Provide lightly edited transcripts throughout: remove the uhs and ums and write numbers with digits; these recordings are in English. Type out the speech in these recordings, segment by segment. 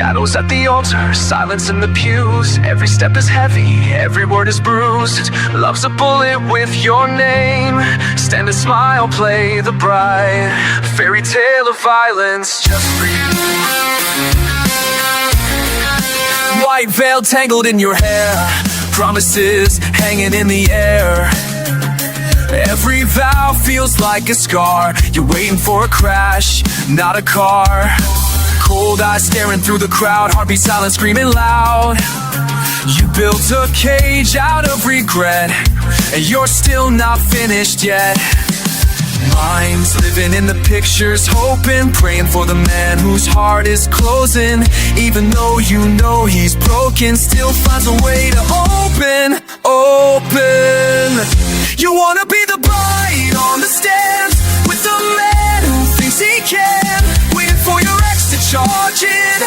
Shadows at the altar, silence in the pews. Every step is heavy, every word is bruised. Love's a bullet with your name. Stand and smile, play the bride. Fairy tale of violence just for you. White veil tangled in your hair, promises hanging in the air. Every vow feels like a scar. You're waiting for a crash, not a car. Cold eyes staring through the crowd, heartbeat silent, screaming loud. You built a cage out of regret, and you're still not finished yet. Minds living in the pictures, hoping, praying for the man whose heart is closing. Even though you know he's broken, still finds a way to open. You wanna be the bride on the stand, with the man who thinks he can. Waiting for your ex to charge in,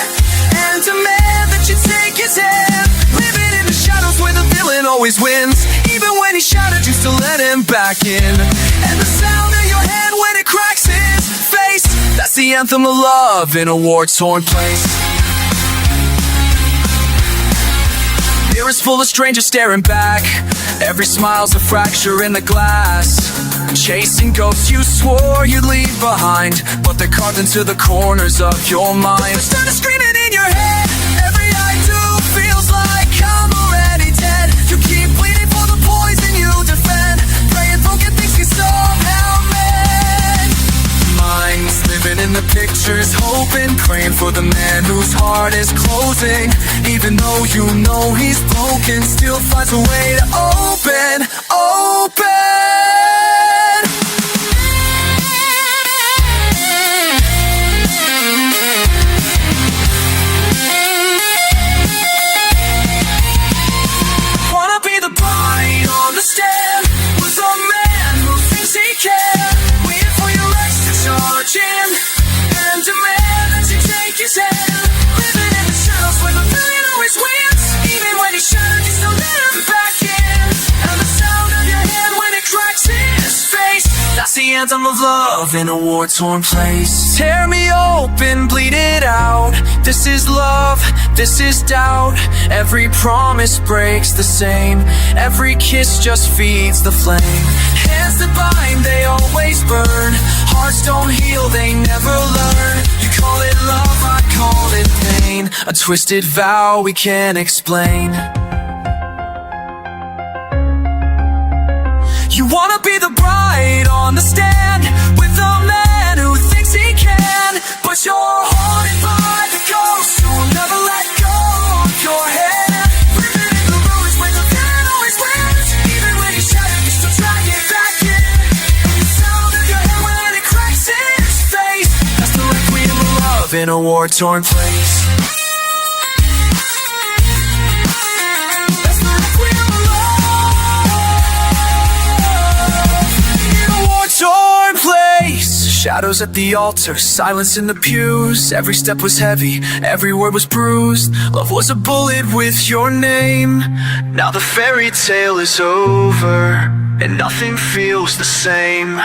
and demand that you take his hand. Living in the shadows where the villain always wins. Even when he shouted, you still let him back in. And the sound of your hand when it cracks his face, that's the anthem of love in a war-torn place. Mirrors full of strangers staring back. Every smile's a fracture in the glass. Chasing ghosts you swore you'd leave behind, but they're carved into the corners of your mind. Instead of screaming in your head, every I do feels like I'm already dead. You keep bleeding for the poison you defend, praying broken things can somehow mend. Minds living in the pictures, hoping, praying for the man whose heart is closing. Even though you know he's broken, still finds a way to open. Wanna be the bride on the stand, with a man who thinks he can. Waiting for your ex to charge in, and demand that you take his hand. Living in the shadows where the villain always wins. Even when he shattered, you still let him back in. And the sound of your hand when it cracks his face, that's the anthem of love in a war-torn place. Tear me open, bleed it out. This is love, this is doubt. Every promise breaks the same. Every kiss just feeds the flame. Hands that bind, they always burn. Hearts don't heal, they never learn. You call it love, I call it pain. A twisted vow we can't explain. You wanna be the bride on the stand, with a man who thinks he can. But you're haunted by the ghost who will never let go of your hand. Living in the ruins where the villain always wins. Even when he's shattered, you still drag it back in. And the sound of your hand when it cracks his face, that's the requiem of love in a war-torn place. Shadows at the altar, silence in the pews. Every step was heavy, every word was bruised. Love was a bullet with your name. Now the fairy tale is over, and nothing feels the same.